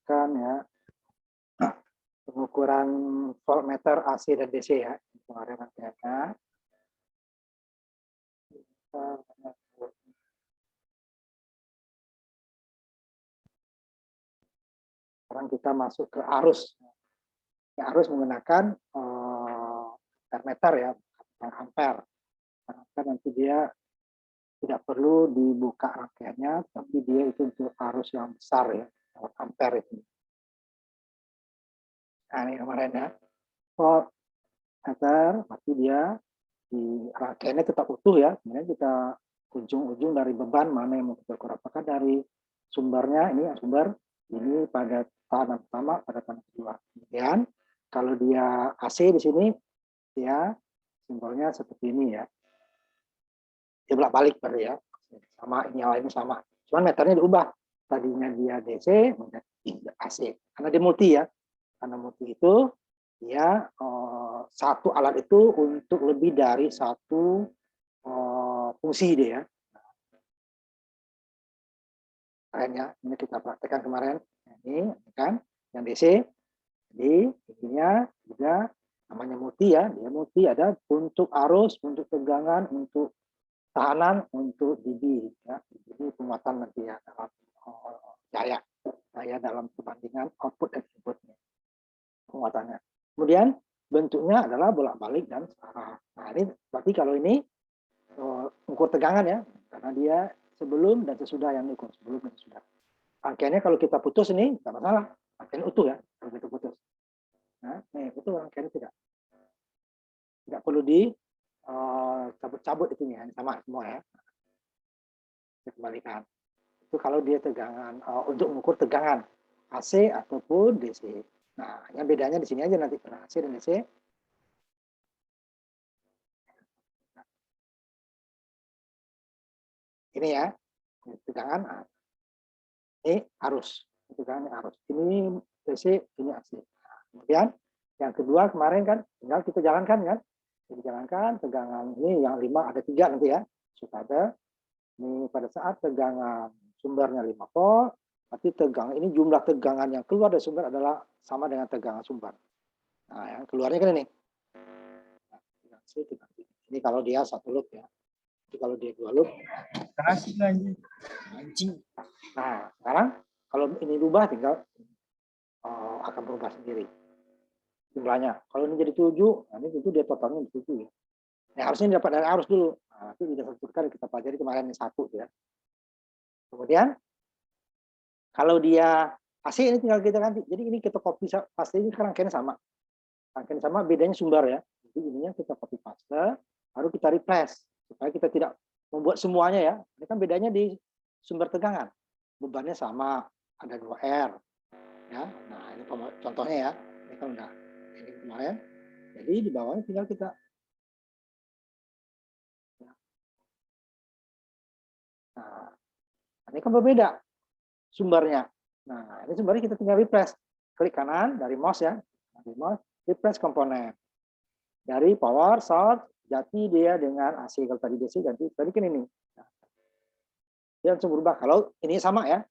gunakan ya pengukuran voltmeter AC dan DC ya. Kemarin rangkaiannya. Sekarang kita masuk ke arus. Ya, arus menggunakan meter ya, ampere. Karena nanti dia tidak perlu dibuka rangkaiannya, tapi dia itu untuk arus yang besar ya, ampere itu. Nah, ini kemarin ya, volt meter, tapi dia di rangkaiannya tetap utuh ya. Kemudian kita ujung-ujung dari beban mana yang mau kita ukur, apakah dari sumbernya ini sumber ini pada tahanan pertama, pada tahanan kedua. Kemudian kalau dia AC di sini ya simbolnya seperti ini ya. Dia bolak-balik berarti ya. Sama nyalanya sama. Cuman meternya diubah. Tadinya dia DC menjadi AC. Karena dia multi ya. Karena multi itu dia satu alat itu untuk lebih dari satu fungsi dia ya. Keren ya. Ini kita praktekkan kemarin. Ini kan yang DC. Jadi intinya juga namanya multi ya. Dia multi ada untuk arus, untuk tegangan, untuk tahanan, untuk dB ya. Jadi penguatan nanti ya dalam daya dalam perbandingan output dan inputnya penguatannya. Kemudian bentuknya adalah bolak-balik dan searah. Nah ini berarti kalau ini ukur tegangan ya, karena dia sebelum dan sesudah yang diukur, sebelum dan sesudah. Rangkaiannya kalau kita putus ini tidak masalah, rangkaiannya utuh ya kalau kita putus. Nah, itu rangkaiannya tidak perlu di cabut-cabut itunya, sama semua ya. Saya kembalikan. Itu kalau dia tegangan untuk mengukur tegangan AC ataupun DC. Nah, yang bedanya di sini aja nanti AC dan DC. Ini ya, tegangan. Ini arus, tegangan arus. Ini DC, ini AC. Nah, kemudian yang kedua kemarin kan tinggal kita jalankan kan. Jadi jalankan tegangan ini yang 5 ada 3 nanti ya. Sudah ada. Ini pada saat tegangan sumbernya 5 volt, berarti tegangan ini jumlah tegangan yang keluar dari sumber adalah sama dengan tegangan sumber. Nah, yang keluarnya kan ini. Ini kalau dia satu loop ya. Jadi kalau dia 2 loop. Nah, sekarang kalau ini berubah tinggal akan berubah sendiri jumlahnya. Kalau ini jadi 7, nah ini tentu dia totalnya 7 ya. Nah, harusnya dapat dari arus dulu. Nah, itu tidak sebutkan kita pelajari kemarin yang 1 ya. Kemudian kalau dia AC ini tinggal kita ganti. Jadi ini kita copy paste ini rangkaiannya sama. Rangkaian sama bedanya sumber ya. Jadi ininya kita copy paste, baru kita replace supaya kita tidak membuat semuanya ya. Ini kan bedanya di sumber tegangan. Bebannya sama, ada 2R. Ya. Nah, ini contohnya ya. Ini kan udah ini kemarin. Jadi di bawahnya tinggal kita nah, ini kan berbeda sumbernya. Nah, ini sumbernya kita tinggal replace. Klik kanan dari mouse ya. Dari mouse, replace komponen. Dari power source, ganti dia dengan AC. Kalau tadi DC, ganti tadi kan ini. Nah, dia langsung berubah. Kalau ini sama ya.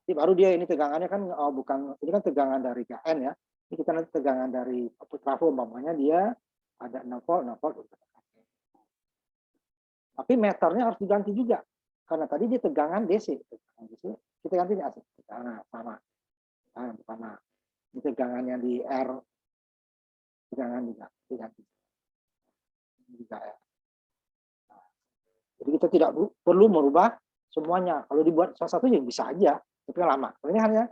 Nanti baru dia ini tegangannya kan bukan, ini kan tegangan dari KN ya. Ini kita nanti tegangan dari output trafo, umpamanya dia ada 6 volt, 6 volt. Tapi meternya harus diganti juga. Karena tadi dia tegangan DC. Kita ganti AC. Nah, sama. Nah, pertama. Ini tegangannya di R. Tegangan juga. Diganti. Juga ya. Nah, jadi kita tidak perlu merubah semuanya. Kalau dibuat salah satu ya bisa aja. Tapi lama. Kalau ini hanya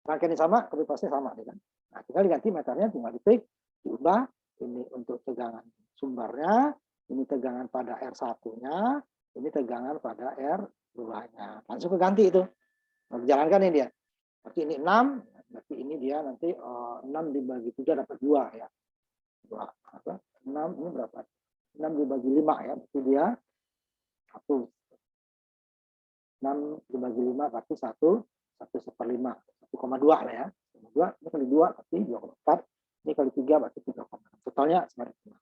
rangkaiannya sama, copy paste sama. Kan? Nah, tinggal diganti meternya, tinggal diklik, diubah. Ini untuk tegangan sumbernya. Ini tegangan pada R1-nya. Ini tegangan pada R2-nya. Langsung keganti itu. Nah, dijalankan ini dia. Berarti ini 6, berarti ini dia nanti 6 dibagi 3 dapat 2 ya. 2. Apa? 6 ini berapa? 6 dibagi 5 ya. Berarti dia 1. 6 dibagi 5 berarti 1/5. 1,2 lah ya. 1,2 ini kali 2 berarti 2,4. Ini kali 3 berarti 3,6. Totalnya 9,5.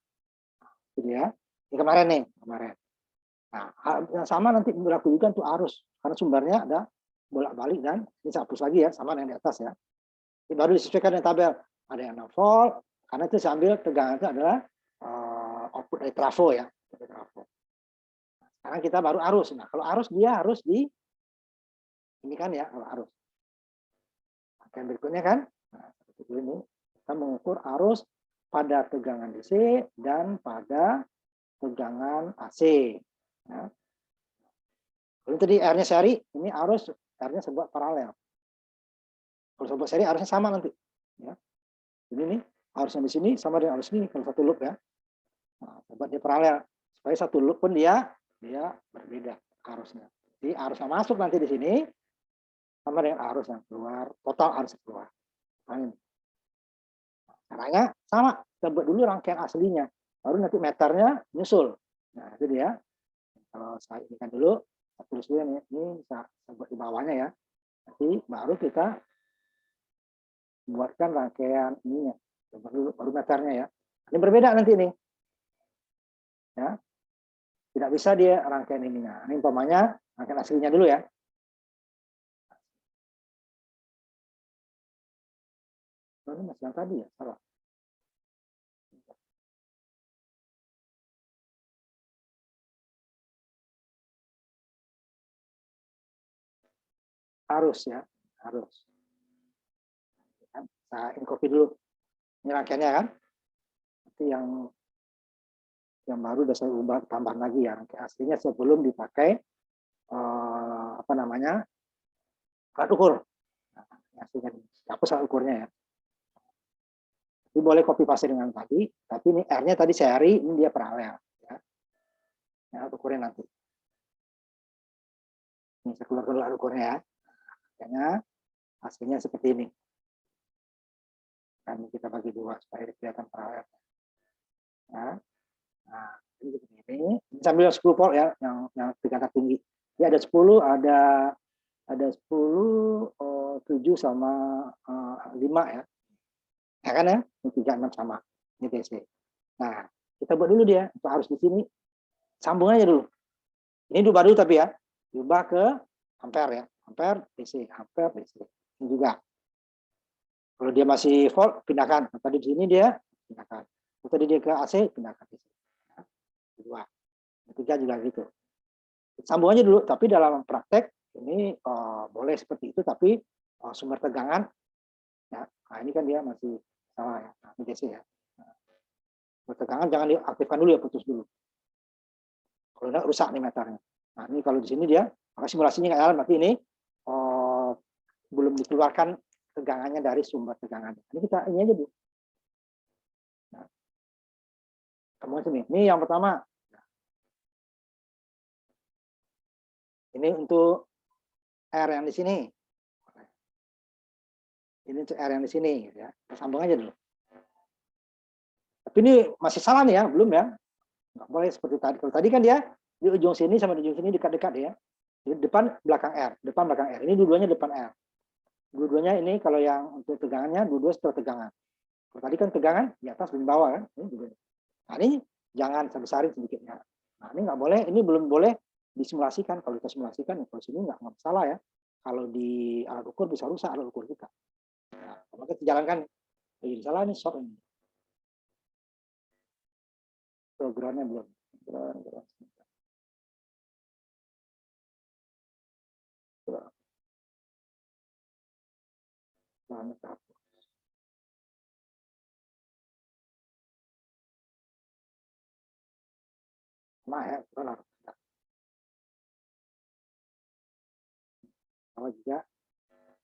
Ini ya. Ini kemarin nih, kemarin. Nah, yang sama nanti berlaku juga untuk arus. Karena sumbernya ada bolak-balik dan ini saya hapus lagi ya, sama yang di atas ya. Ini baru disesuaikan dengan tabel. Ada yang 6 volt, karena itu sambil tegangan itu adalah output dari trafo ya. Sekarang kita baru arus. Nah, kalau arus dia harus di ini kan ya, kalau arus. Yang berikutnya kan, nah, seperti ini kita mengukur arus pada tegangan DC dan pada tegangan AC. Ya. Kalau tadi R-nya seri, ini arus R-nya sebuah paralel. Kalau sebuah seri arusnya sama nanti. Ya. Ini nih arusnya di sini sama dengan arus ini kalau satu loop ya. Nah, buat dia paralel supaya satu loop pun dia berbeda arusnya. Jadi arus yang masuk nanti di sini sama dengan arus yang keluar, total arus yang keluar. Nah, ini. Caranya sama, kita buat dulu rangkaian aslinya, baru nanti meternya nyusul. Nah itu dia. Kalau saya ini kan dulu, saya tulis dulu ini bisa buat di bawahnya ya. Nanti baru kita buatkan rangkaian ininya, baru meternya ya. Ini berbeda nanti ini. Ya, tidak bisa dia rangkaian ininya. Ini umpamanya rangkaian aslinya dulu ya. Ini masih yang tadi ya, salah. Harus ya, harus. Saya copy dulu. Ini rangkaiannya kan. Nanti yang baru udah saya ubah tambah lagi ya rangkaian aslinya sebelum dipakai apa namanya alat ukur. Nah, aslinya hapus alat ukurnya ya. Ini boleh copy paste dengan tadi, tapi ini R-nya tadi seri, ini dia paralel. Ya. Ya, ukurnya nanti. Ini saya keluar dulu alat ukurnya ya. Makanya hasilnya seperti ini. Dan kita bagi dua supaya kelihatan paralel. Ya. Nah, ini seperti ini. Sambil 10 volt ya, yang tegangan tinggi. Ya ada 10, ada 10, 7 sama 5 ya. Ya kan ya? Ini 3, 6 sama. Ini DC. Nah, kita buat dulu dia. Untuk arus di sini. Sambung aja dulu. Ini diubah dulu tapi ya. Diubah ke ampere ya. Ampere DC. Ampere DC. Ini juga. Kalau dia masih volt, pindahkan. Tadi di sini dia pindahkan. Kalau tadi dia ke AC, pindahkan DC. Ya. Kedua. Ketiga juga gitu. Sambung aja dulu. Tapi dalam praktek, ini boleh seperti itu. Tapi sumber tegangan. Ya. Nah, ini kan dia masih salah ya. Nah, ini DC ya. Nah, tegangan jangan diaktifkan dulu ya, putus dulu. Kalau enggak rusak nih meternya. Nah, ini kalau di sini dia, maka simulasinya nggak jalan, berarti ini belum dikeluarkan tegangannya dari sumber tegangan. Ini kita ini aja dulu. Nah, kemudian sini. Ini yang pertama. Ini untuk R yang di sini. Ini untuk R yang di sini. Ya. Kita sambung aja dulu. Tapi ini masih salah nih ya, belum ya. Nggak boleh seperti tadi. Kalau tadi kan dia di ujung sini sama di ujung sini dekat-dekat ya. Jadi depan belakang R, depan belakang R. Ini dua-duanya depan R. Dua-duanya ini kalau yang untuk tegangannya dua-dua setelah tegangan. Kalau tadi kan tegangan di atas dan di bawah kan. Nah, ini jangan sebesarin sedikitnya. Nah, ini nggak boleh, ini belum boleh disimulasikan. Kalau kita simulasikan, kalau sini nggak masalah ya. Kalau di alat ukur bisa rusak alat ukur kita. Nah, maka kita jalankan. Jadi salah ini short ini. Programnya belum. Sama ya, sama juga.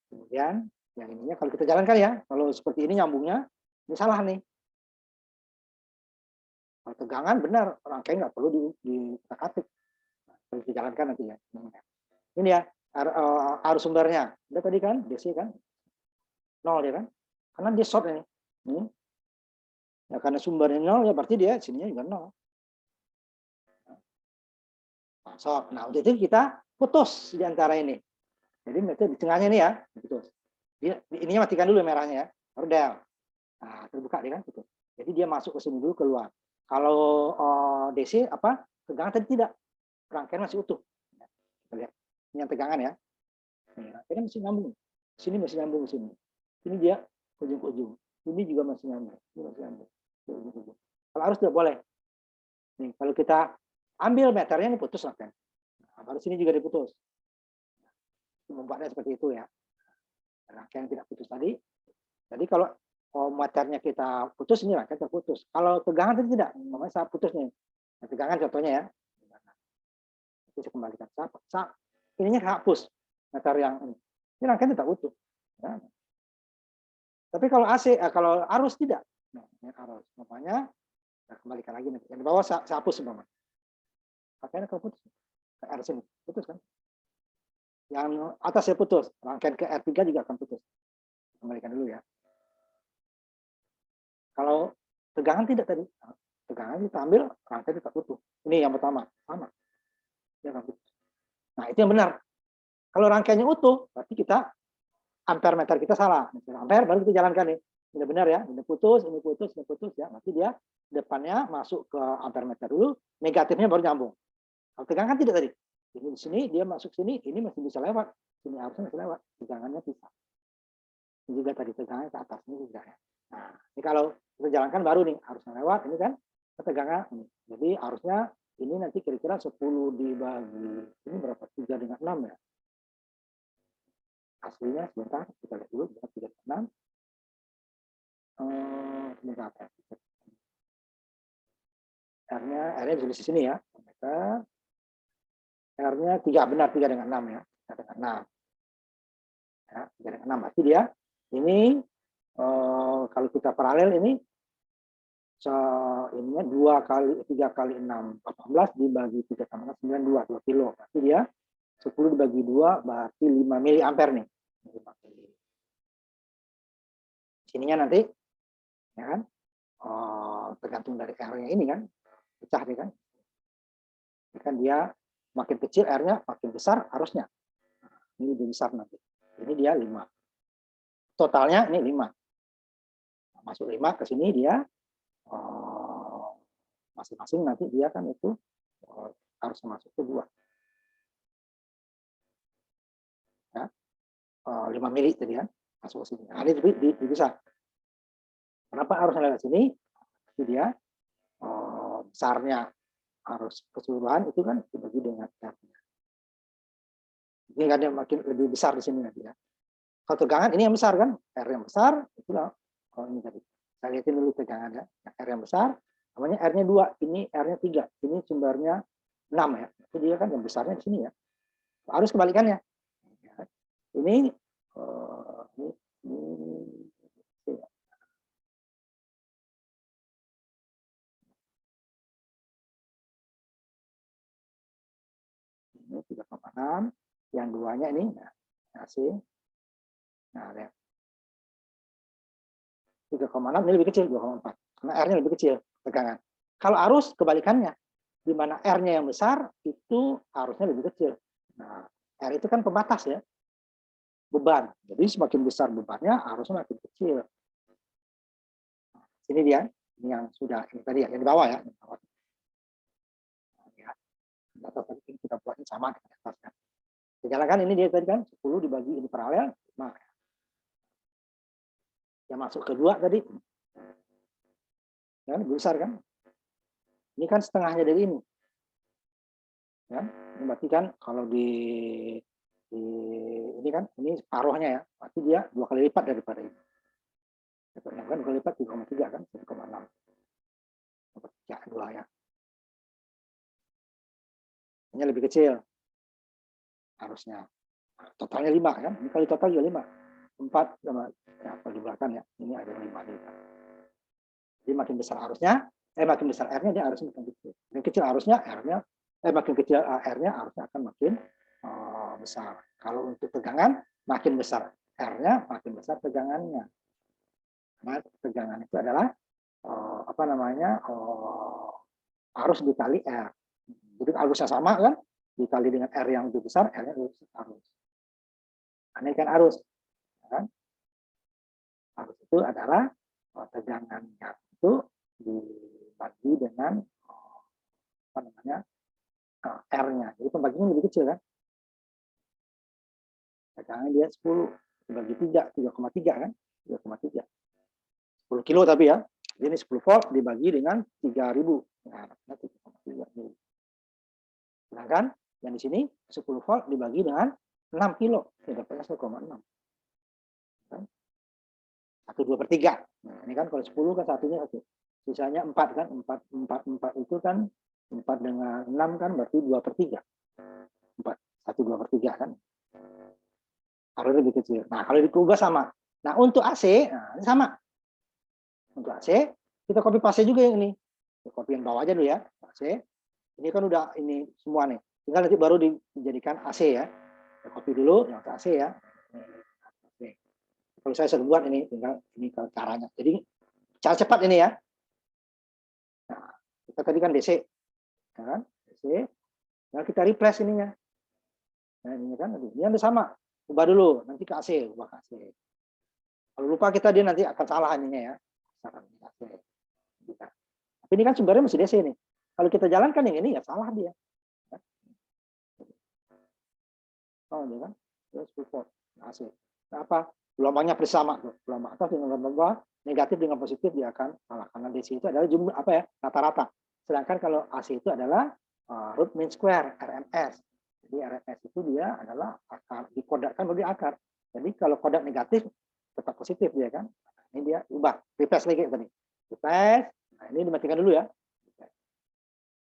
Kemudian yang ininya kalau kita jalankan ya, kalau seperti ini nyambungnya, ini salah nih. Kalau tegangan benar, rangkaian nggak perlu diutak-atik. Kalau dijalankan nanti ya. Ini ya, arus sumbernya. Udah tadi kan, DC kan? 0 ya kan? Karena dia short ini. Ya karena sumbernya 0, ya berarti dia sininya juga 0. Short. Nah, untuk itu kita putus di antara ini. Jadi di tengahnya ini ya, putus. Ininya matikan dulu merahnya ya, baru del. Nah, terbuka dia kan, putus. Jadi dia masuk ke sini dulu, keluar. Kalau DC apa? Tegangan tadi tidak. Rangkaian masih utuh. Kita lihat. Ini yang tegangan ya. Ini masih nyambung. Sini masih nyambung sini. Ini dia ujung ke ujung. Ini juga masih nyambung. Ini masih nyambung. Ujung ke ujung. Kalau arus tidak boleh. Nih, kalau kita ambil meternya ini putus lah kan. Nah, baru sini juga diputus. Membuatnya seperti itu ya. Rangkaian tidak putus tadi. Jadi kalau meternya kita putus, ini rangkaian terputus. Kalau tegangan tadi tidak, namanya saat putus nih. Nah, tegangan contohnya ya. Itu saya kembalikan. Ininya hapus meter yang ini. Ini rangkaian tidak utuh. Ya. Tapi kalau AC, kalau arus tidak. Nah, ini arus. Namanya, nah, kembalikan lagi nanti. Yang di bawah saya hapus semua. Rangkaiannya kalau putus. Ke R sini. Putus kan. Yang atas saya putus. Rangkaian ke R3 juga akan putus. Kembalikan dulu ya. Kalau tegangan tidak tadi. Tegangan kita ambil, rangkaian tetap utuh. Ini yang pertama. Sama. Dia akan putus. Nah, itu yang benar. Kalau rangkaiannya utuh, berarti kita ampere meter kita salah. Ampere baru kita jalankan nih. Ini benar ya. Ini putus ya. Nanti dia depannya masuk ke ampere meter dulu, negatifnya baru nyambung. Kalau tegangan tidak tadi. Ini di sini dia masuk sini, ini masih bisa lewat. Sini harusnya masih lewat. Tegangannya bisa. Ini juga tadi tegangannya ke atas ini juga ya. Nah, ini kalau kita jalankan baru nih, harusnya lewat ini kan ketegangan ini. Jadi harusnya ini nanti kira-kira 10 dibagi ini berapa? 3 dengan 6 ya. Aslinya sebentar kita lihat dulu 3 dengan 6. Sebentar. R-nya di sini ya. R-nya 3 benar 3 dengan 6 ya. 3 dengan 6. Ya, 3 dengan 6 berarti dia ini kalau kita paralel ini ininya 3 kali 6 18 dibagi 3 kali 6 92 2 kilo. Berarti dia 10 dibagi 2 berarti 5 mili ampere nih. Sininya nanti ya kan tergantung dari R-nya ini kan pecah nih kan. Ini kan dia makin kecil R-nya makin besar arusnya. Ini lebih besar nanti. Ini dia 5. Totalnya ini 5. Masuk 5 ke sini dia masing-masing nanti dia kan itu harus masuk ke 2. Ya. 5 mili tadi kan masuk ke sini. Nah, ini bisa. Kenapa harus lewat sini? Itu dia besarnya arus keseluruhan itu kan dibagi dengan R-nya. Ini kan dia makin lebih besar di sini nanti ya. Kalau tegangan ini yang besar kan, R yang besar itulah ini tadi. Saya lihatin dulu tegangannya. R yang besar, namanya R-nya 2, ini R-nya 3, ini sumbernya 6 ya. Itu dia kan yang besarnya di sini ya. Harus kebalikannya. Ini ini 3,6, yang 2-nya ini AC. Nah, lihat. 3,6 ini lebih kecil 2,4. Karena R-nya lebih kecil tegangan. Kalau arus kebalikannya, di mana R-nya yang besar itu arusnya lebih kecil. Nah, R itu kan pembatas ya. Beban. Jadi semakin besar bebannya, arusnya makin kecil. Ini dia, ini yang sudah ini tadi ya, yang di bawah ya. Data tadi kita buatnya sama dengan atasnya. Jalankan ini dia tadi kan 10 dibagi ini paralel, nah, yang masuk kedua tadi, kan besar kan? Ini kan setengahnya dari ini, ya. Berarti kan kalau ini kan ini separuhnya ya, berarti dia 2 kali lipat daripada ini. Kan 2 kali lipat 3,3 kan, 1,6. Ya, 2 ya. Ini lebih kecil harusnya. Totalnya 5 kan? Ini kali total juga 5. 4 sama ya, kalau di belakang ya. Ini ada 5 nih. Jadi makin besar arusnya, makin besar R-nya dia harusnya makin kecil. Makin kecil arusnya R-nya makin kecil R-nya arusnya akan makin besar. Kalau untuk tegangan makin besar R-nya, makin besar tegangannya. Nah, tegangan itu adalah apa namanya? Arus dikali R. Jadi arusnya sama kan? Dikali dengan R yang lebih besar, R-nya lebih besar arus. Ini kan arus. Kan? Arus itu adalah tegangannya itu dibagi dengan apa namanya R-nya. Jadi pembagiannya lebih kecil kan? Tegangannya dia 10 dibagi 3, 3,3 kan? 10 kilo tapi ya. Ini 10 volt dibagi dengan 3000. Nah, 3,3 mili. Sedangkan yang di sini 10 volt dibagi dengan 6 kilo. Ya, dapatnya 1,6. Kan? 1/2/3. Nah, ini kan kalau 10 kan satunya 1. Sisanya 4 kan. 4 itu kan 4 dengan 6 kan berarti 2/3. 4, 1/2/3 kan. Harus lebih kecil. Nah, kalau diubah sama. Nah, untuk AC, nah, ini sama. Untuk AC, kita copy paste juga yang ini. Copy yang bawah aja dulu ya. AC. Ini kan udah ini semua nih. Tinggal nanti baru dijadikan AC ya. Kita copy dulu yang ke AC ya. Oke. Kalau saya sudah buat ini, tinggal ini caranya. Jadi cara cepat ini ya. Nah, kita tadi kan DC. Ya kan? DC. Nah, kita replace ininya. Nah, ini kan ini ada sama. Ubah dulu, nanti ke AC, ubah ke AC. Kalau lupa kita dia nanti akan salah ininya ya. Tapi ini kan sumbernya masih DC nih. Kalau kita jalankan yang ini ya salah dia. Oh, dia kan. Terus support AC. Nah, apa? Gelombangnya bersama tuh. Gelombang atas dengan gelombang bawah, negatif dengan positif dia akan salah. Karena DC itu adalah jumlah apa ya? Rata-rata. Sedangkan kalau AC itu adalah root mean square, RMS. Jadi RMS itu dia adalah akar, dikodakkan menjadi akar. Jadi kalau kodak negatif tetap positif dia kan. Ini dia ubah, replace lagi tadi. Replace. Nah, ini dimatikan dulu ya.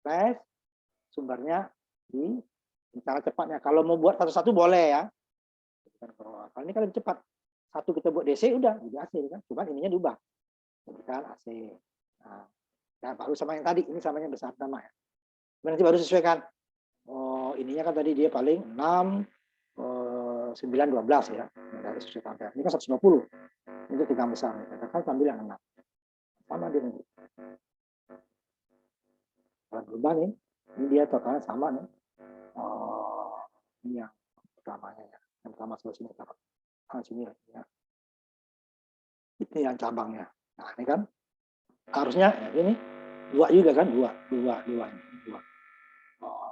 Replace. Sumbernya di cara cepatnya. Kalau mau buat satu-satu boleh ya. Kalau ini kan lebih cepat. Satu kita buat DC udah jadi AC kan. Cuma ininya diubah. Jadi kan AC. Nah, ya baru sama yang tadi. Ini samanya besar sama ya. Nanti baru sesuaikan. Oh, ininya kan tadi dia paling 6, 9, 12 ya. Dari sesuai ampere. Ini kan 150. Ini tegang besar. Katakan sambil yang 6. Sama dia nih. Kalau berubah nih. Ini dia totalnya sama nih. Oh, ini yang pertamanya ya. Yang pertama sebelah sini taruh. Sini ya. Ini yang cabangnya. Nah, ini kan harusnya ya, ini 2 juga kan, 2.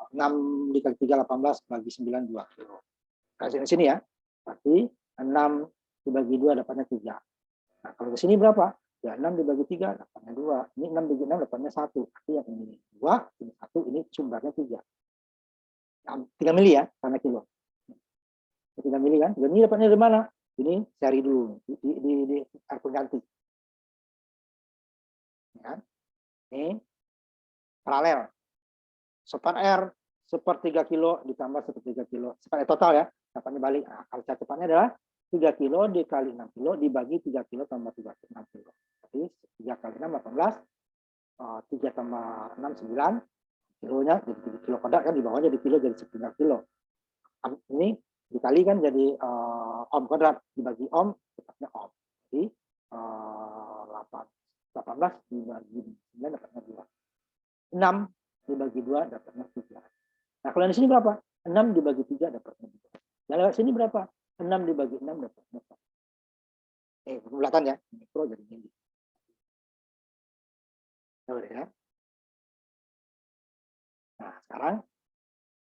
6 dikali 3 18 bagi 9 2 kilo. Kasih di sini ya. Berarti 6 dibagi 2 dapatnya 3. Nah, kalau ke sini berapa? Ya 6 dibagi 3 dapatnya 2. Ini 6 dibagi 6 dapatnya 1. Artinya yang ini 2, ini 1, ini sumbernya 3. 3 mili ya, karena kilo. 3 mili kan? 3 mili dapatnya dari mana? Ini cari dulu di R pengganti. Ya. Ini paralel. Sepan R sepertiga kilo ditambah sepertiga kilo. Sepan total ya. Dapatnya balik. Nah, kalau cara cepatnya adalah 3 kilo dikali 6 kilo dibagi 3 kilo tambah 6 kilo. Jadi 3 kali 6 18. 3 tambah 6 9. Kilonya jadi 3 kilo kodak kan di bawahnya di kilo jadi setengah kilo. Ini dikali kan jadi ohm kuadrat dibagi ohm tetapnya ohm. Jadi 18 dibagi 9 dapatnya 2. 6 dibagi 2 dapatnya 3. Nah, kalau di sini berapa? 6 dibagi 3 dapatnya 2. Nah, lewat sini berapa? 6 dibagi 6 dapatnya 4. Bulatan ya. Mikro jadi mili. Ya. Nah, sekarang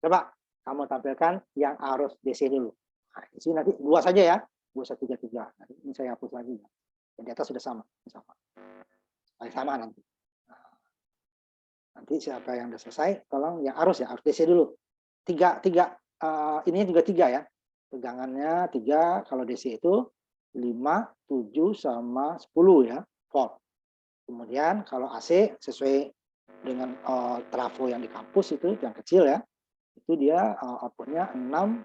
coba kamu tampilkan yang arus DC dulu. Nah, di sini nanti 2 saja ya. 2133. Nanti ini saya hapus lagi ya. Yang di atas sudah sama. Sama nanti. Nanti siapa yang sudah selesai, tolong yang arus ya, arus DC dulu. 3 ininya juga 3 ya. Tegangannya 3, kalau DC itu 5, 7 sama 10 ya, volt. Kemudian kalau AC sesuai dengan trafo yang di kampus itu yang kecil ya. Itu dia outputnya 6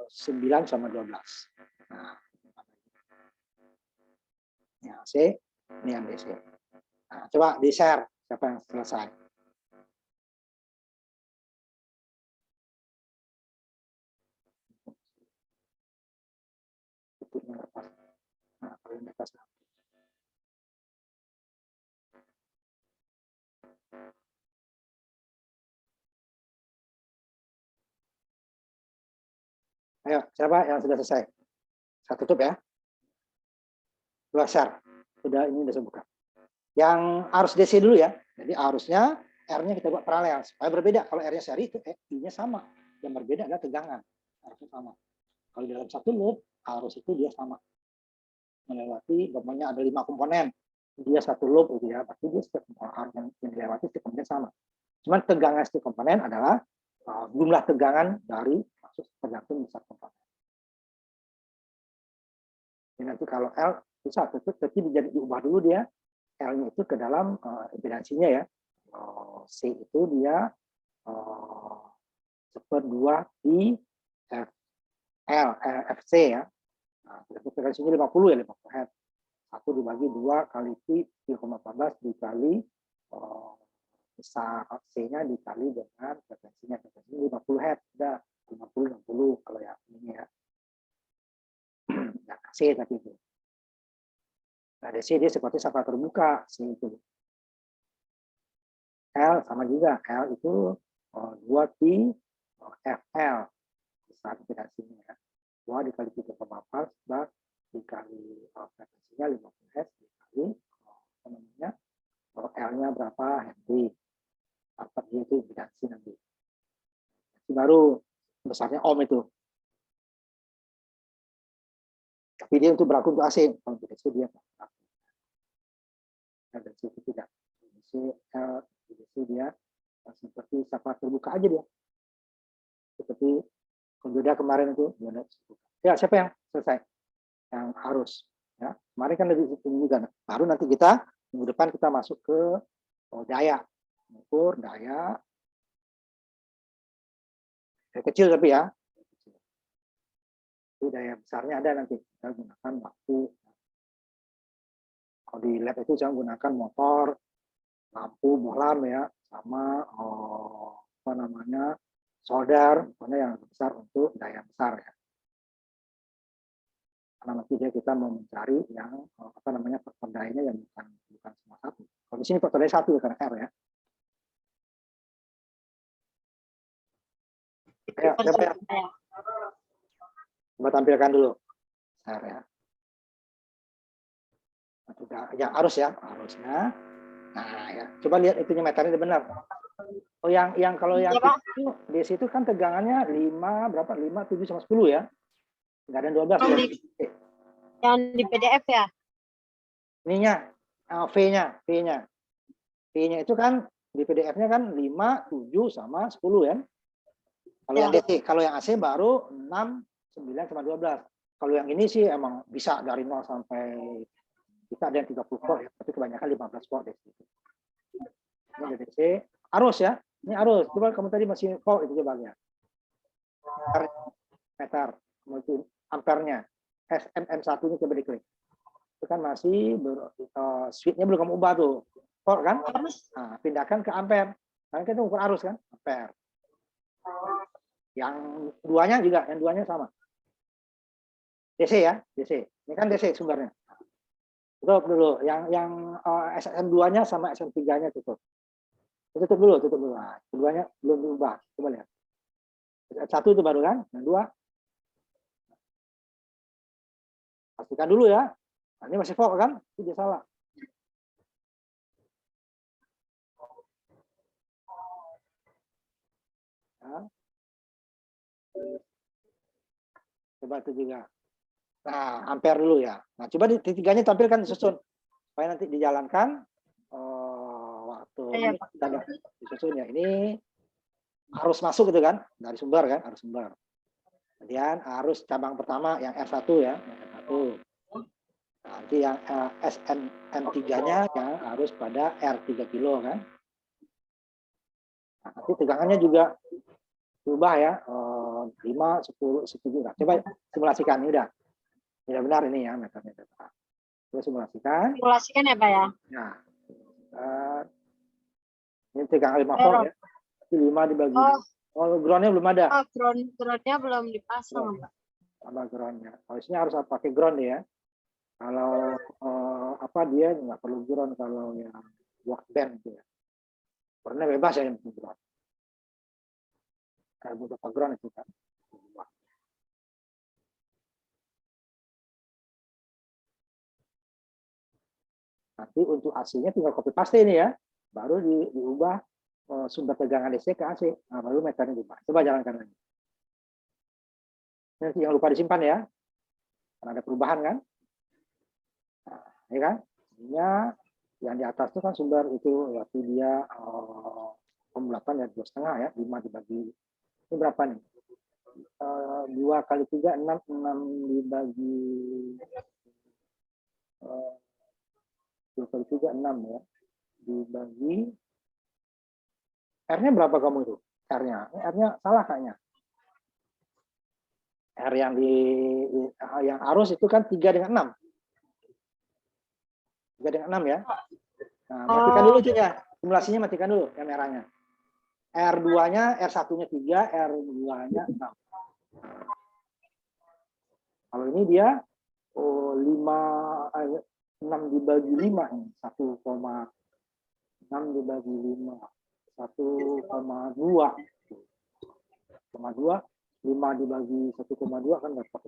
9 sama 12. Nah, ini AC, ini yang DC. Nah, coba di-share siapa yang selesai. Nah, ayo, siapa yang sudah selesai? Saya tutup ya. 2 share. Sudah, ini sudah saya buka. Yang arus DC dulu ya. Jadi arusnya R-nya kita buat paralel supaya berbeda. Kalau R-nya seri itu I-nya sama. Yang berbeda adalah tegangan. Arusnya sama. Kalau dalam satu loop, arus itu dia sama. Melewati, umpamanya ada 5 komponen, dia satu loop gitu ya, pasti dia setiap arus yang dilewati setiap komponen sama. Cuman tegangan setiap komponen adalah jumlah tegangan dari maksud tergantung besar komponen. Jadi nanti kalau L bisa tetap diubah dulu dia L-nya itu ke dalam impedansinya ya. C itu dia seperdua di FC ya. Nah, frekuensinya 50 ya, 50 Hz. 1 dibagi 2 kali Pi 3,14 dikali besar C-nya dikali dengan frekuensinya 50 Hz. Udah 50 kalau yang ini ya. Nah, C tadi itu. Nah, DC dia seperti sapa terbuka C itu. L sama juga, L itu 2 Pi FL besar impedansinya ya. 2 dikali 3,4 dikali frekuensinya 50 Hz dikali apa namanya L-nya berapa Henry. Apa dia itu impedansi nanti. Baru besarnya ohm itu. Tapi dia untuk berlaku untuk AC, kalau untuk DC dia berlaku. Nah, DC itu tidak. DC dia seperti sapa terbuka aja dia. Seperti konduda kemarin itu. Ya, siapa yang selesai? Yang arus. Ya, kemarin kan lebih tinggi juga. Baru nanti kita minggu depan kita masuk ke daya, mengukur daya. Kecil tapi ya. Itu daya besarnya ada nanti. Kita gunakan waktu. Kalau di lab itu jangan gunakan motor, lampu, bohlam ya, sama apa namanya solder, pokoknya yang besar untuk daya besar ya. Karena nanti kita mau mencari yang apa namanya faktor dayanya yang bukan cuma satu. Kalau di sini faktor daya satu karena R ya. Ayo, coba ya. Coba tampilkan dulu. R ya. Ya arus ya, arusnya. Nah ya, coba lihat itunya meternya benar. Oh yang kalau yang ya, itu di situ kan tegangannya 5 berapa? 5, 7 sama 10 ya. Enggak ada 12 ya. Yang di PDF ya. Ininya V-nya. V-nya itu kan di PDF-nya kan 5, 7 sama 10 ya. Kalau yang DC, kalau yang AC baru 6, 9 sama 12. Kalau yang ini sih emang bisa dari 0 sampai kita ada yang 30 volt ya, tapi kebanyakan 15 volt DC. Ini DC, arus ya. Ini arus. Coba kamu tadi masih volt itu coba lihat. Meter, kemudian ampernya. SMM1 ini coba diklik. Itu kan masih switch-nya belum kamu ubah tuh. Volt kan? Nah, pindahkan ke ampere. Karena kita ukur arus kan? Ampere. Yang duanya juga, yang duanya sama. DC ya, DC. Ini kan DC sumbernya. Tutup dulu. Yang SN2-nya sama SN3-nya tutup. Tutup dulu. Nah, keduanya belum diubah. Coba lihat. Satu itu baru kan? Yang dua. Pastikan dulu ya. Nah, ini masih volt kan? Itu dia salah. Nah. Coba itu juga. Nah, ampere dulu ya. Nah, coba di tiganya tampilkan disusun. Supaya nanti dijalankan waktu disusun ya. Ini arus masuk gitu kan? Dari sumber kan? Arus sumber. Kemudian arus cabang pertama yang R1 ya. Yang R1. Nanti yang SN3-nya yang harus pada R3 kilo kan. Nah, nanti tegangannya juga berubah ya. 5, 10, 7. Nah, coba simulasikan. Ini udah. Tidak benar ini ya meternya. Coba simulasikan. Simulasikan ya Pak ya. Nah, ini tegangan 5 volt ya. 5 dibagi. Oh, groundnya belum ada. Oh, groundnya belum dipasang Pak. Sama groundnya. Harusnya harus pakai ground ya. Kalau apa dia nggak perlu ground kalau yang workbench gitu ya. Karena bebas ya yang penting ground. Kalau butuh ground itu kan. Nanti untuk AC-nya tinggal copy paste ini ya. Baru diubah sumber tegangan DC ke AC. Nah, baru meternya diubah. Coba jalankan lagi. Nanti yang lupa disimpan ya. Karena ada perubahan kan. Nah, ya kan? Ininya yang di atas itu kan sumber itu berarti dia pembulatan ya 2,5 ya, 5 dibagi ini berapa nih? 2 kali 3 6 dibagi 2 kali 3 6 ya, dibagi R-nya berapa kamu itu? R-nya salah kayaknya. R yang arus itu kan 3 dengan 6. 3 dengan 6 ya. Nah, matikan dulu itu ya. Simulasinya matikan dulu yang merahnya. R2-nya, R1-nya 3, R2-nya 6. Kalau ini dia 6 dibagi 5 ini 1,6 dibagi 5 1,2 5 dibagi 1,2 kan dapat.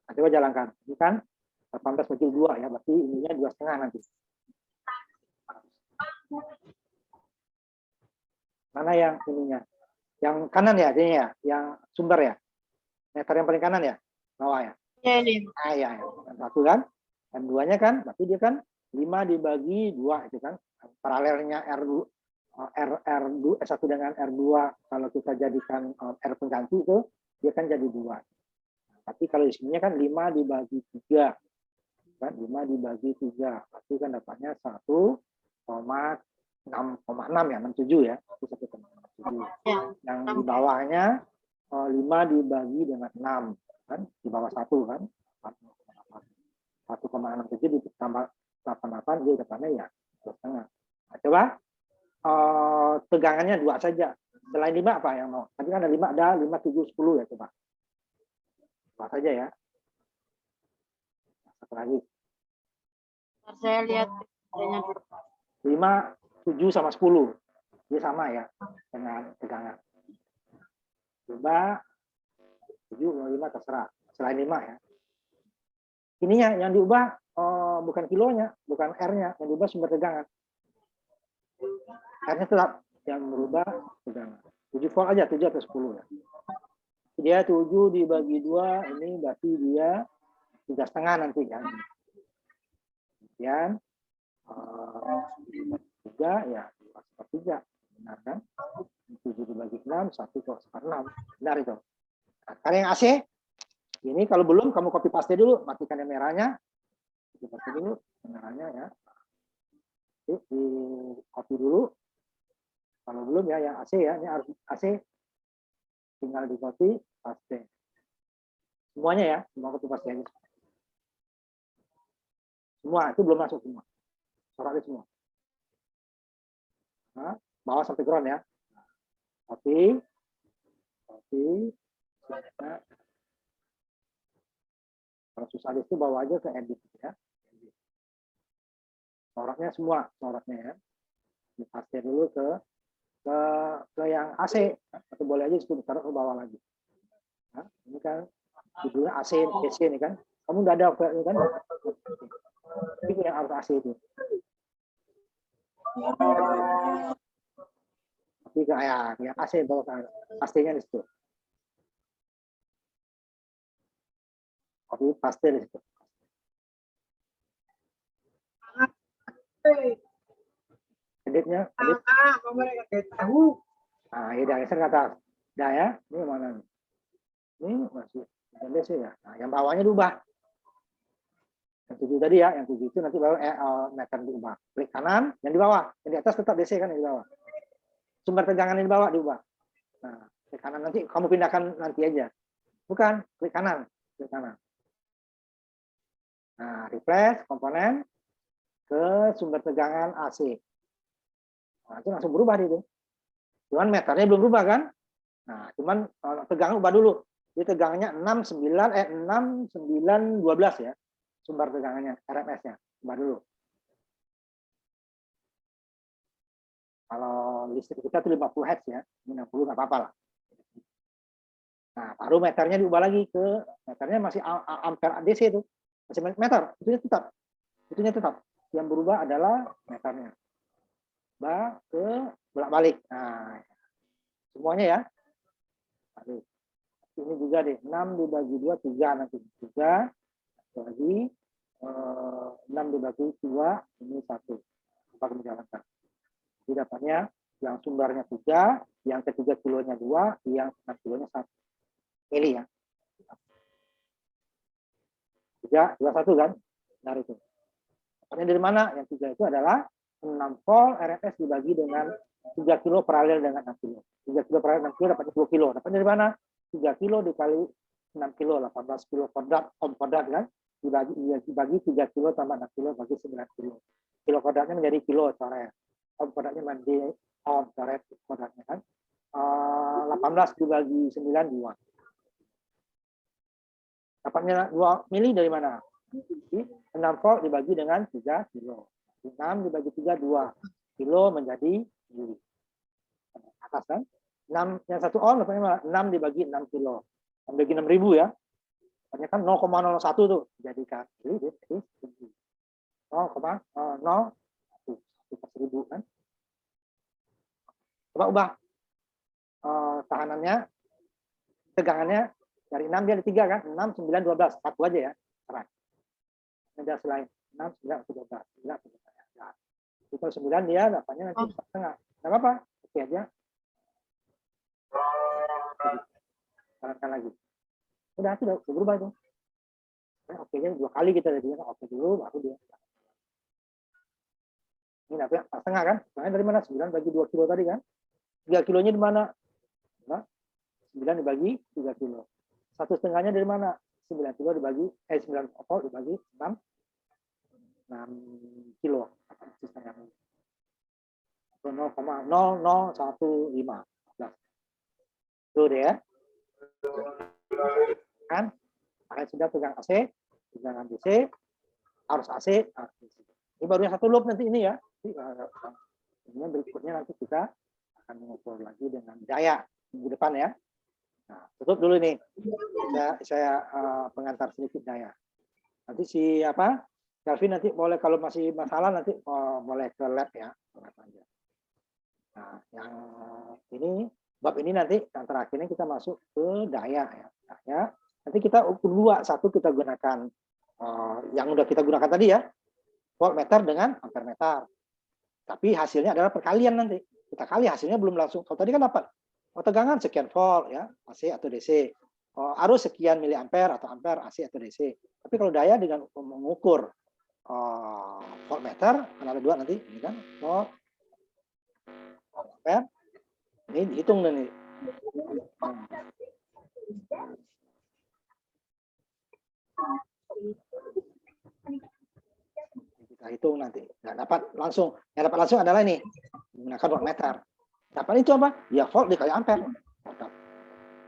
Nah, coba jalankan. Ini kan 18 bagi 2 ya, berarti ininya 2,5 nanti. Mana yang ininya? Yang kanan ya, ini ya, yang sumber ya. Meter yang paling kanan ya, bawah ya. Ya ini. Ah ya, yang satu kan. M2-nya kan, berarti dia kan 5 dibagi 2 itu kan. Paralelnya R1 dengan R2 kalau kita jadikan R pengganti itu dia kan jadi 2. Tapi kalau di sini kan 5 dibagi 3. Kan 5 dibagi 3. Berarti kan dapatnya 1,6,6 ya, 67 ya. Itu 1,67. Yang di bawahnya 5 dibagi dengan 6 kan di bawah 1 kan. 1,67 ditambah 88 dia dapatnya ya 2,5. Nah, coba tegangannya 2 saja. Selain 5 apa yang mau? Tadi kan ada 5, ada 5, 7, 10 ya coba. 2 saja ya. Satu lagi. Saya lihat 5, 7 sama 10. Dia sama ya dengan tegangan. Coba 7, 5 terserah. Selain 5 ya. Ininya yang diubah bukan kilonya, bukan R-nya, yang diubah sumber tegangan. R-nya tetap yang berubah tegangan. 7 volt aja, 7 atau 10 ya. Dia 7 dibagi 2, ini berarti dia 3,5 nanti kan. Kemudian 3 ya 2/3. Benar kan? 7 dibagi 6, 1/4. Benar itu. Nah, sekarang yang AC, ini kalau belum kamu copy paste dulu, matikan yang merahnya. Copy paste dulu yang merahnya ya. Di copy dulu. Kalau belum ya yang AC ya, ini harus AC. Tinggal di copy paste. Semuanya ya, semua copy paste aja. Semua itu belum masuk semua. Sorotnya semua. Nah, bawah sampai ground ya. Copy. Nah, kalau susah itu bawa aja ke edit ya. Sorotnya semua, sorotnya ya. Dipaste dulu ke yang AC atau boleh aja itu ditaruh ke bawah lagi. Nah, ini kan judulnya AC, DC ini kan. Kamu udah ada ini kan? Itu yang harus AC itu. Tapi kayak yang AC bawa pastinya di situ. Copy paste di situ. Editnya, edit. Nah, ya udah geser ke atas. Udah ya, ini mana nih? Ini masih DC ya. Nah, yang bawahnya diubah. Yang 7 tadi ya, yang 7 itu nanti baru meter diubah. Klik kanan, yang di bawah, yang di atas tetap DC kan yang di bawah. Sumber tegangan yang di bawah diubah. Nah, klik kanan nanti kamu pindahkan nanti aja. Bukan, klik kanan, klik kanan. Nah, replace komponen ke sumber tegangan AC. Nah, itu langsung berubah itu. Cuman meternya belum berubah kan? Nah, cuman tegangan ubah dulu. Jadi tegangannya 6, 9, 12 ya. Sumber tegangannya, RMS-nya. Ubah dulu. Kalau listrik kita itu 50 Hz ya. 60 nggak apa-apa lah. Nah, baru meternya diubah lagi ke meternya masih ampere DC itu. Masih meter, itunya tetap. Itunya tetap. Yang berubah adalah meternya. Ke bolak-balik. Nah, semuanya ya. Balik. Ini juga deh, 6 dibagi 2, 3 nanti. 3, lagi 6 dibagi 2, ini 1. Apa menjalankan? Jadi dapatnya yang sumbernya 3, yang ketiga kilonya 2, yang 6 kilonya 1. Pilih ya. 3, 2, 1 kan? Benar itu. Dapatnya dari mana? Yang 3 itu adalah 6 volt RMS dibagi dengan 3 kilo paralel dengan 6 kilo. 3 kilo paralel 6 kilo dapatnya 10 kilo. Dapatnya dari mana? 3 kilo dikali 6 kilo, 18 kilo kuadrat, ohm kuadrat kan? Dibagi 3 kilo tambah 6 kilo bagi 9 kilo. Kilo kuadratnya menjadi kilo coret. Ohm kuadratnya menjadi ohm coret kuadratnya kan. 18 dibagi 9, 2. Dapatnya 2 mili dari mana? 6 volt dibagi dengan 3 kilo. 6 dibagi 3, 2 kilo menjadi mili. Atas kan? 6, yang 1 ohm dapatnya 6 dibagi 6 kilo. Bagi 6.000 ya. Dapatnya kan 0,01 tuh. Jadikan mili jadi 0,01 per 1000 kan. Coba ubah tahanannya, tegangannya dari 6 dia ada 3 kan? 6, 9, 12. Satu aja ya. Terang. Ada selain 6, 9, 12. 9, 12. Nah, kalau 9 dia dapatnya nanti setengah. Enggak apa-apa. Oke aja. Sarankan lagi. Udah berubah itu. Oke nya 2 kali kita jadinya oke dulu baru dia. Ini dapatnya setengah kan? Setengah dari mana? 9 bagi 2 kilo tadi kan? 3 kilonya di mana? Nah, 9 dibagi 3 kilo. 1/2-nya dari mana? 9 kilo dibagi 9 volt dibagi 6 kilo. 0,0015. Tuh deh ya. Kan? Makanya sudah pegang AC, tegangan DC, arus AC, ini baru yang satu loop nanti ini ya. Ini berikutnya nanti kita akan mengukur lagi dengan daya minggu depan ya. Nah, tutup dulu nih. Saya pengantar sedikit daya. Nanti si Kelvin nanti boleh kalau masih masalah nanti boleh ke lab ya. Nah, yang ini bab ini nanti yang terakhirnya kita masuk ke daya ya. Daya. Nanti kita ukur dua, satu kita gunakan yang udah kita gunakan tadi ya, voltmeter dengan ampermeter. Tapi hasilnya adalah perkalian nanti. Kita kali hasilnya belum langsung. Kalau tadi kan dapat tegangan sekian volt ya, AC atau DC. Arus sekian miliampere atau ampere AC atau DC. Tapi kalau daya dengan mengukur voltmeter, kan ada dua nanti, ini kan volt ampere. Ini dihitung nih. Kita hitung nanti. Nggak dapat langsung. Yang dapat langsung adalah ini. Menggunakan voltmeter. Dapat itu apa? Ya volt dikali ampere.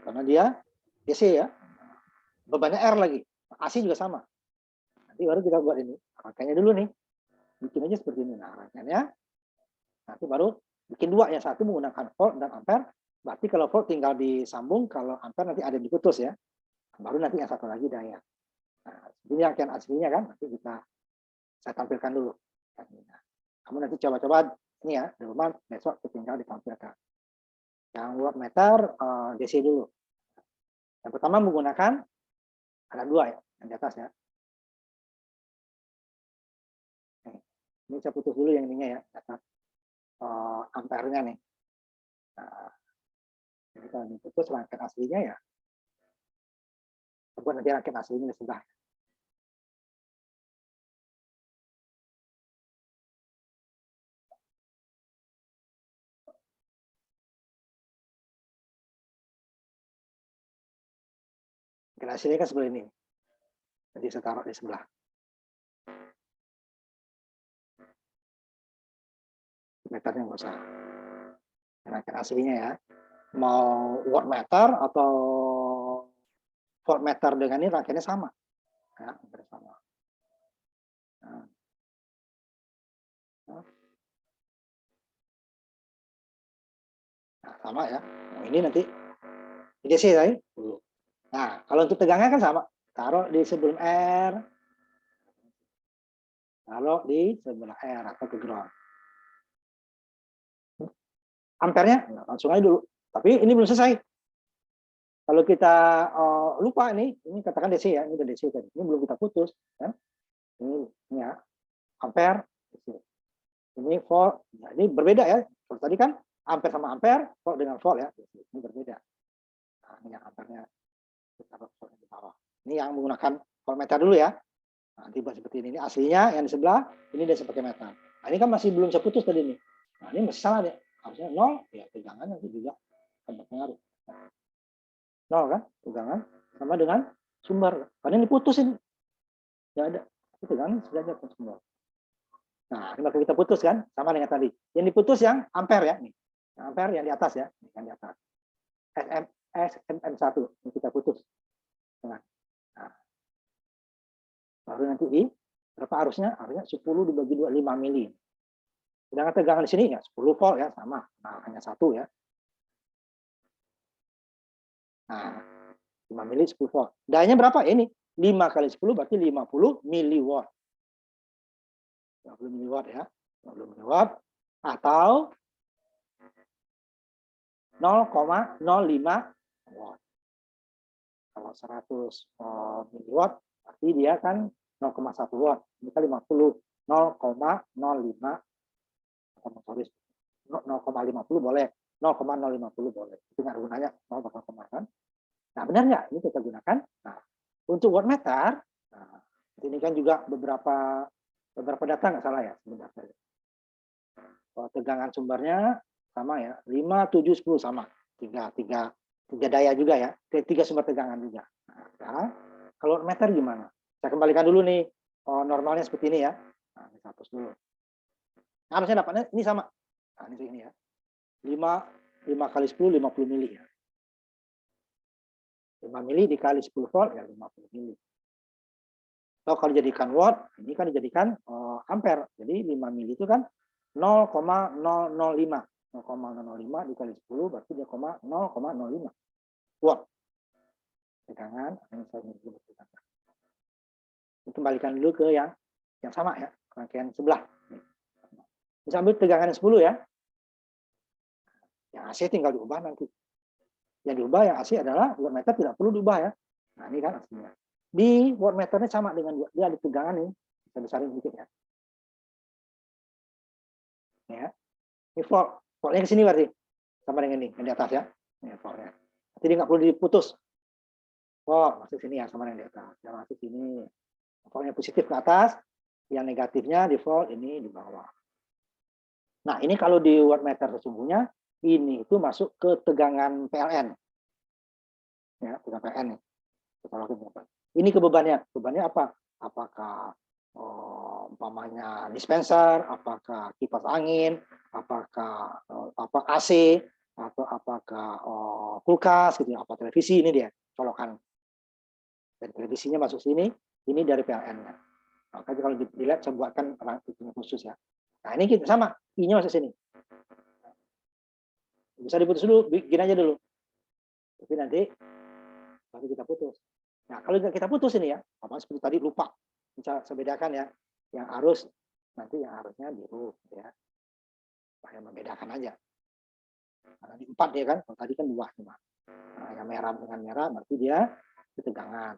Karena dia DC ya. Bebannya R lagi. AC juga sama. Nanti baru kita buat ini. Rangkaiannya dulu nih. Bikin aja seperti ini. Nah, rangkaiannya. Nanti baru bikin dua. Yang satu menggunakan volt dan ampere. Berarti kalau volt tinggal disambung. Kalau ampere nanti ada diputus ya. Baru nanti yang satu lagi daya. Nah, ini rangkaian aslinya kan. Nanti saya tampilkan dulu. Nah, kamu nanti coba-coba ini ya. Di rumah besok tinggal ditampilkan. Yang wattmeter DC dulu. Yang pertama menggunakan ada dua ya, yang di atas ya. Ini saya putus dulu yang ininya ya, atas ampernya nih. Nah, jadi kalau diputus rangkaian aslinya ya, buat nanti rangkaian aslinya di sebelah. Rangkaian aslinya kan sebelah ini. Jadi saya taruh di sebelah. Meternya nggak usah. Rangkaian aslinya ya. Mau wattmeter atau voltmeter dengan ini rangkaiannya sama. Ya, sama. Nah, sama ya. Nah, ini nanti DC tadi. Nah, kalau untuk tegangan kan sama. Taruh di sebelum R. Taruh di sebelah R atau ke ground. Ampernya langsung aja dulu. Tapi ini belum selesai. Kalau kita lupa ini katakan DC ya, ini udah DC tadi. Ini belum kita putus, kan? Ini ya, ampere. Ini volt. Nah, ini berbeda ya. Kalau tadi kan ampere sama ampere, volt dengan volt ya. Ini berbeda. Nah, ini yang ampernya kita taruh di bawah. Ini yang menggunakan voltmeter dulu ya. Nah, dibuat seperti ini. Ini aslinya yang di sebelah, ini dia pakai metal. Nah, ini kan masih belum seputus tadi nih. Nah, ini masih salah deh. Harusnya 0, ya tegangan nanti juga akan berpengaruh. 0 kan, tegangan sama dengan sumber. Karena ini putusin. Ya ada. Tegangan sudah ada sumber. Nah, ini maka kita putus kan, sama dengan tadi. Yang diputus yang ampere ya. Nih. Yang ampere yang di atas ya. Ini kan di atas. SMM1 ini kita putus. Nah, baru nanti di berapa arusnya? Arusnya 10 dibagi 2, 5 mili. Sedangkan tegangan di sini ya 10 volt ya, sama. Nah, hanya satu ya. Nah, 5 mili 10 volt. Dayanya berapa? Ini 5 kali 10 berarti 50 miliwatt. 50 miliwatt ya. 50 miliwatt atau 0,05 watt. Kalau 100 miliwatt berarti dia kan 0,1 watt. Ini kan 50 0,05 sorry 0,50 boleh, 0,050 boleh. Itu nggak gunanya 0,0 kan. Nah, benar nggak? Ini kita gunakan. Nah, untuk wattmeter, nah, ini kan juga beberapa data nggak salah ya sebenarnya. Tegangan sumbernya sama ya, 5, 7, 10 sama. Tiga daya juga ya, 3 sumber tegangan juga. Nah, sekarang kalau wattmeter gimana? Saya kembalikan dulu nih, normalnya seperti ini ya. Nah, ini hapus dulu. Nah, harusnya dapatnya ini sama. Nah, ini ya. 5 kali 10, 50 mili ya. 5 mili dikali 10 volt ya 50 mili. Atau kalau dijadikan watt, ini kan dijadikan ampere. Jadi 5 mili itu kan 0,005. 0,005 dikali 10 berarti dia 0,05 watt. Tegangan, kembalikan dulu ke yang sama ya, rangkaian sebelah. Bisa ambil tegangan 10 ya. Yang AC tinggal diubah nanti. Yang diubah yang AC adalah wattmeter tidak perlu diubah ya. Nah, ini kan aslinya. Di wattmeternya sama dengan dia ada tegangan ini. Bisa besarin sedikit ya. Ya. Ini volt. Voltnya ke sini berarti. Sama dengan ini, yang di atas ya. Ini voltnya. Jadi nggak perlu diputus. Volt masuk sini ya, sama dengan di atas. Yang masuk sini. Voltnya positif ke atas, yang negatifnya di volt ini di bawah. Nah, ini kalau di wattmeter sesungguhnya, ini itu masuk ke tegangan PLN. Ya, tegangan PLN nih. Ini ke bebannya. Bebannya apa? Apakah umpamanya dispenser, apakah kipas angin, apakah AC, atau apakah kulkas, gitu, apa televisi, ini dia colokan. Dan televisinya masuk sini, ini dari PLN-nya. Makanya kalau dilihat saya buatkan rangkaian khusus ya. Nah, ini kita sama, I-nya masuk sini. Bisa diputus dulu, bikin aja dulu. Tapi nanti baru kita putus. Nah, kalau kita putus ini ya, apa seperti tadi lupa. Bisa saya bedakan ya, yang arus nanti yang arusnya biru ya. Supaya membedakan aja. Karena di 4 ya kan, kalau tadi kan 2 cuma. Nah, yang merah dengan merah berarti dia ketegangan.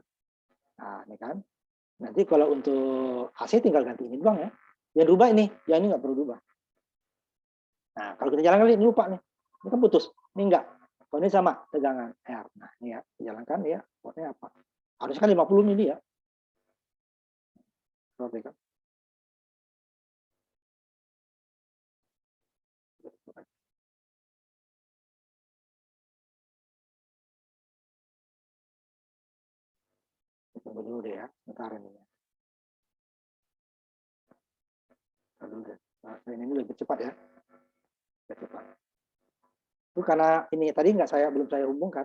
Nah, ini kan. Nanti kalau untuk AC tinggal ganti ini doang ya. Yang berubah ini, yang ini nggak perlu berubah. Nah, kalau kita jalankan ini lupa nih. Ini kan putus. Ini enggak. Kalau ini sama tegangan R. Nah, ini ya, jalankan ya. Voltnya apa? Harusnya kan 50 mili ya. Kan? Tunggu dulu deh ya, sebentar ini. Nah, ini lebih cepat ya. Lebih cepat. Itu karena ini tadi belum saya hubungkan.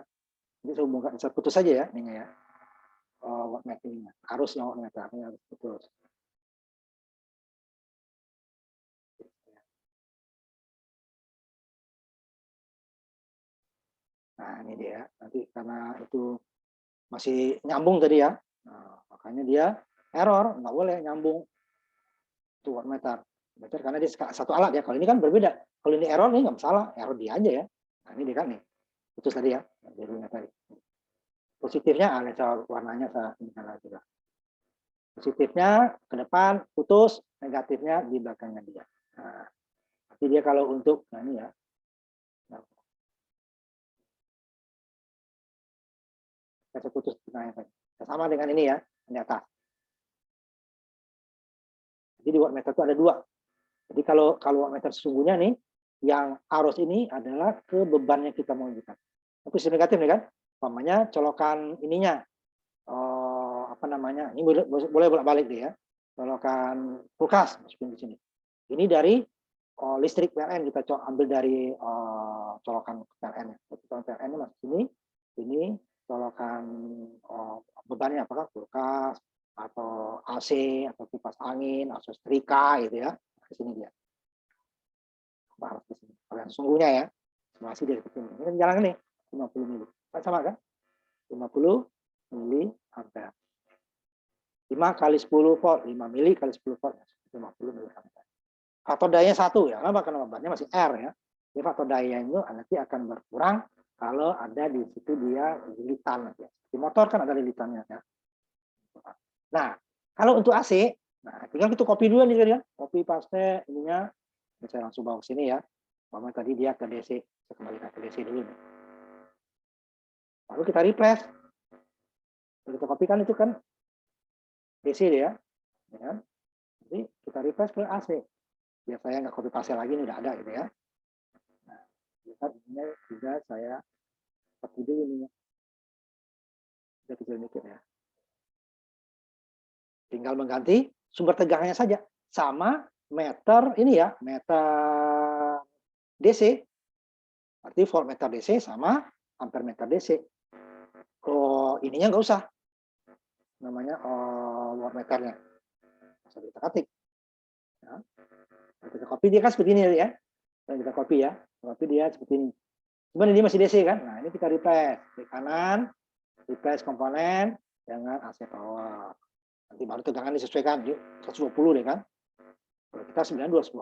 Jadi saya hubungkan, saya putus saja ya, ini ya. Wattmeter ini. Harusnya wattmeter ini harus putus. Nah, ini dia. Nanti karena itu masih nyambung tadi ya. Nah, makanya dia error, nggak boleh nyambung itu wattmeter. Karena dia satu alat ya. Kalau ini kan berbeda. Kalau ini error nih nggak masalah, error dia aja ya. Nah, ini dia kan nih putus tadi ya. Tadi. Positifnya, warnanya saya inikan lagi lah. Positifnya ke depan putus, negatifnya di belakangnya dia. Nah, tapi dia kalau untuk, nah ini ya, saya putus tengahnya. Sama dengan ini ya, di atas. Jadi di wattmeter itu ada dua. Jadi kalau wattmeter sesungguhnya nih, yang arus ini adalah ke bebannya kita mau menunjukkan. Positif negatif nih kan, umpamanya colokan ininya, apa namanya, ini boleh bolak-balik deh ya, colokan kulkas masukin di sini. Ini dari listrik PLN, kita ambil dari colokan PLN. Colokan PLN ini masuk sini, ini colokan bebannya apakah kulkas atau AC atau kipas angin atau setrika gitu ya, ke sini dia. Harus ke sini. Kalau yang sungguhnya ya, masih dari sini. Ini kan jalan nih 50 mili. Sama kan? 50 mili ampere. 5 kali 10 volt, 5 mili kali 10 volt, 50 mili ampere. Faktor dayanya 1 ya, kenapa? Karena bebannya masih R ya. Jadi faktor daya itu nanti akan berkurang kalau ada di situ dia lilitan nanti. Di motor kan ada lilitannya ya. Nah, kalau untuk AC, nah tinggal kita copy dulu nih ya. Copy paste ininya, saya langsung bawa ke sini ya. Mama tadi dia ke DC, saya kembalikan ke DC dulu nih. Lalu kita replace. Kita copy kan itu kan DC dia ya. Jadi kita replace ke AC. Biar saya nggak copy paste lagi, ini udah ada gitu ya. Nah, lihat ini juga saya copy dulu ini. Udah kecil dikit ya. Tinggal mengganti sumber tegangannya saja. Sama meter ini ya, meter DC. Berarti voltmeter DC sama ampermeter DC. Oh, ininya nggak usah. Namanya wattmeternya. Bisa kita ketik. Ya. Kita copy dia kan seperti ini ya. Kita copy ya. Copy dia seperti ini. Cuman ini masih DC kan. Nah, ini kita replace. Klik kanan, replace komponen dengan AC power. Nanti baru tegangan disesuaikan. 120 deh kan. Kalau kita 220.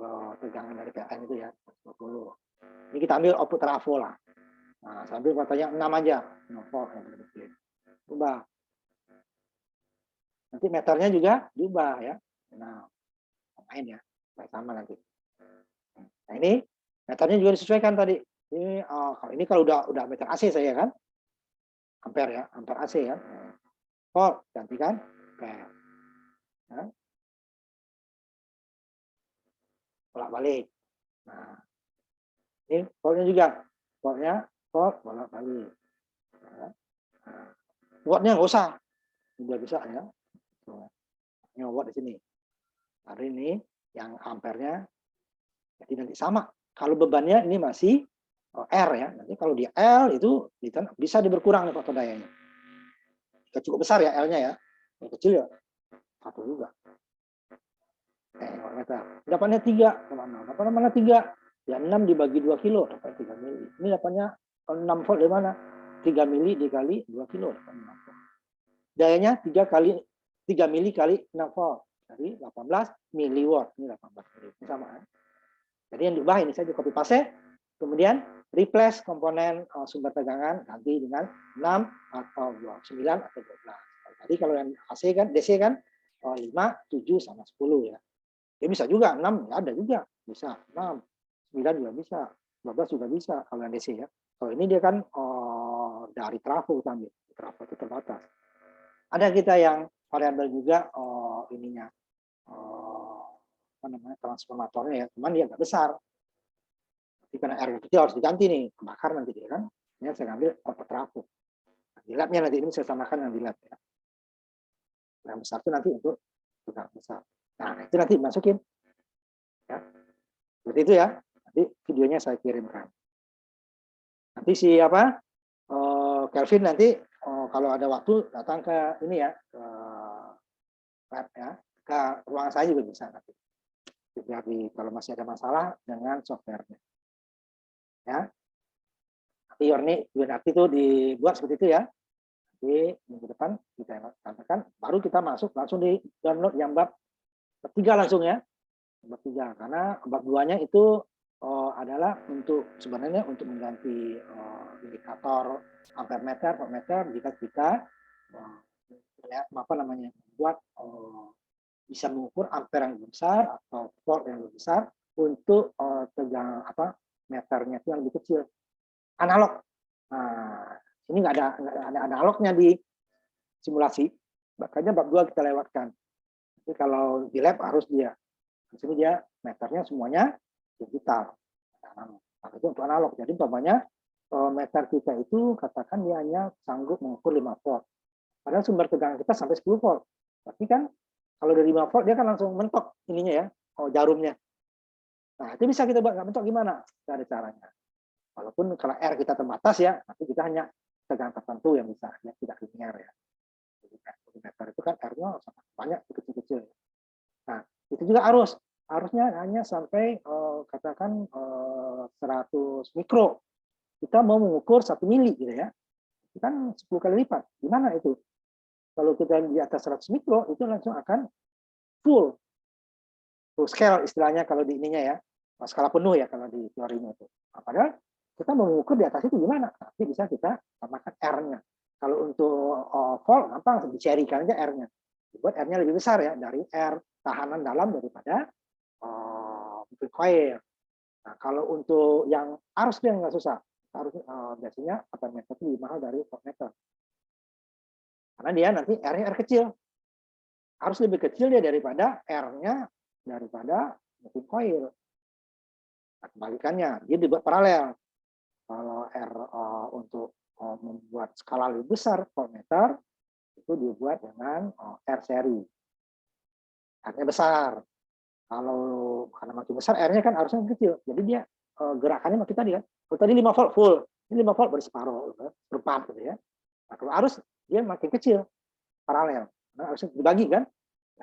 Kalau tegangan dari PLN itu ya 120. Ini kita ambil output trafo lah. Nah, sambil katanya 6 aja. 6 volt. Ubah. Nanti meternya juga diubah ya. Nah, main ya. Sama nanti. Nah, ini meternya juga disesuaikan tadi. Ini kalau udah meter AC saya kan. Ampere ya, ampere AC ya. Volt gantikan ampere. Ya. Bolak-balik. Nah, ini voltnya juga. Voltnya volt bolak-balik. Ya. Nah, wattnya nggak usah. Udah bisa ya. Ini watt di sini. Hari ini yang ampernya jadi nanti sama. Kalau bebannya ini masih R ya. Nanti kalau di L itu bisa berkurang nih faktor dayanya. Jika cukup besar ya L-nya ya. Yang kecil ya satu juga. Dapatnya 3. Dapat mana 3? Ya 6 dibagi 2 kilo dapat 3 mili. Ini dapatnya 6 volt dari mana? 3 mili dikali 2 kilo dapat 6 volt. Dayanya 3 mili kali 6 volt. Jadi 18 miliwatt. Ini 18 mili. Ini sama kan? Jadi yang diubah ini saja copy paste. Kemudian replace komponen sumber tegangan ganti dengan 6 atau 9 atau 12. Tadi kalau yang AC kan DC kan 5, 7 sama 10 ya. Ya bisa juga 6 ya ada juga. Bisa 6, 9 juga bisa. 12 juga bisa kalau yang DC ya. Kalau ini dia kan dari trafo kita ambil. Trafo itu terbatas. Ada kita yang variabel juga ininya. Apa namanya transformatornya ya, cuman dia nggak besar. Jadi karena R kecil harus diganti nih, kebakar nanti dia kan. Ini saya ambil output trafo. Di labnya nanti ini saya samakan yang di lab ya. Yang besar itu nanti untuk tegangan besar. Nah itu nanti masukin. Ya. Seperti itu ya. Nanti videonya saya kirimkan. Nanti siapa Kelvin nanti kalau ada waktu datang ke ini ya ke lab ya, ke ruangan saya juga bisa nanti. Jadi kalau masih ada masalah dengan softwarenya. Ya. Nanti itu dibuat seperti itu ya. Di minggu depan kita katakan baru kita masuk langsung di download yang bab 3 langsung ya. Bab 3 karena bab 2-nya itu adalah sebenarnya untuk mengganti indikator ampere meter, voltmeter jika kita membuat bisa mengukur ampere yang lebih besar atau volt yang lebih besar untuk tegangan meternya itu yang lebih kecil. Analog. Nah, ini nggak ada analognya di simulasi, makanya bab 2 kita lewatkan. Jadi kalau di lab harus di sini dia meternya semuanya digital. Nah, itu untuk analog. Jadi umpamanya meter kita itu katakan dia hanya sanggup mengukur 5 volt. Padahal sumber tegangan kita sampai 10 volt. Tapi kan kalau dari 5 volt dia kan langsung mentok ininya ya, jarumnya. Nah, itu bisa kita buat nggak mentok gimana? Tidak ada caranya. Walaupun kalau R kita terbatas ya, tapi kita hanya tegangan tertentu yang bisa ya, tidak linear ya. Meter itu kan R-nya sangat banyak, kecil-kecil. Nah, itu juga arusnya hanya sampai katakan 100 mikro. Kita mau mengukur 1 mili gitu ya. Itu kan 10 kali lipat. Gimana itu? Kalau kita di atas 100 mikro itu langsung akan full scale istilahnya kalau di ininya ya. Skala penuh ya kalau di teorinya itu. Nah, padahal kita mau mengukur di atas itu gimana? Nanti bisa kita tambahkan R-nya. Kalau untuk volt gampang dicarikan aja R-nya. Dibuat R-nya lebih besar ya dari R tahanan dalam daripada coil. Nah, kalau untuk yang arus dia nggak susah. Harus biasanya ampere meter itu lebih mahal dari voltmeter. Karena dia nanti R-nya R kecil. Harus lebih kecil dia daripada R-nya daripada mesin coil. Nah, kebalikannya, dia dibuat paralel. Kalau R untuk membuat skala lebih besar voltmeter itu dibuat dengan R seri. R-nya besar. Kalau karena makin besar R-nya kan harusnya kecil. Jadi dia gerakannya makin tadi kan. Kalau tadi 5 volt full, ini 5 volt baru separuh, seperempat gitu ya. Nah, kalau arus dia makin kecil, paralel. Nah, harusnya dibagi kan.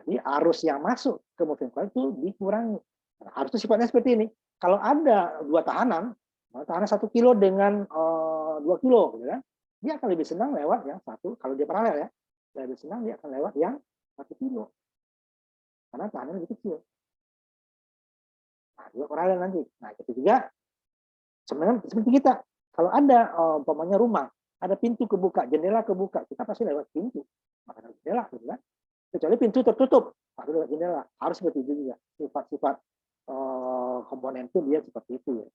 Jadi arus yang masuk ke moving coil itu dikurangi. Nah, arus itu sifatnya seperti ini. Kalau ada dua tahanan 1 kilo dengan 2 kilo, gitu kan, dia akan lebih senang lewat yang satu. Kalau dia paralel ya, lebih senang dia akan lewat yang 1 kilo. Karena tahanannya lebih kecil. Nah, juga paralel nanti. Nah, itu juga sebenarnya seperti kita. Kalau ada umpamanya rumah, ada pintu kebuka, jendela kebuka, kita pasti lewat pintu. Maka jendela, gitu kan. Kecuali pintu tertutup, harus lewat jendela. Harus seperti itu juga. Sifat-sifat komponen itu dia seperti itu ya.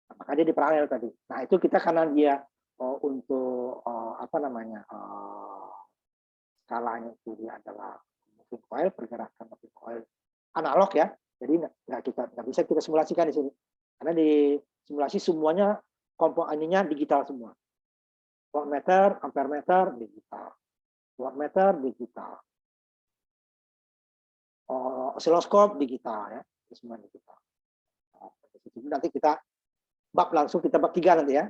Nah, maka dia di paralel tadi. Nah, itu kita karena dia untuk skalanya itu dia adalah moving coil, pergerakan moving coil analog ya. Jadi nggak bisa kita simulasikan di sini. Karena di simulasi semuanya komponennya digital semua. Voltmeter, ampere meter digital. Wattmeter digital. Osiloskop digital ya. Semua digital. Nanti kita bab 3 nanti ya.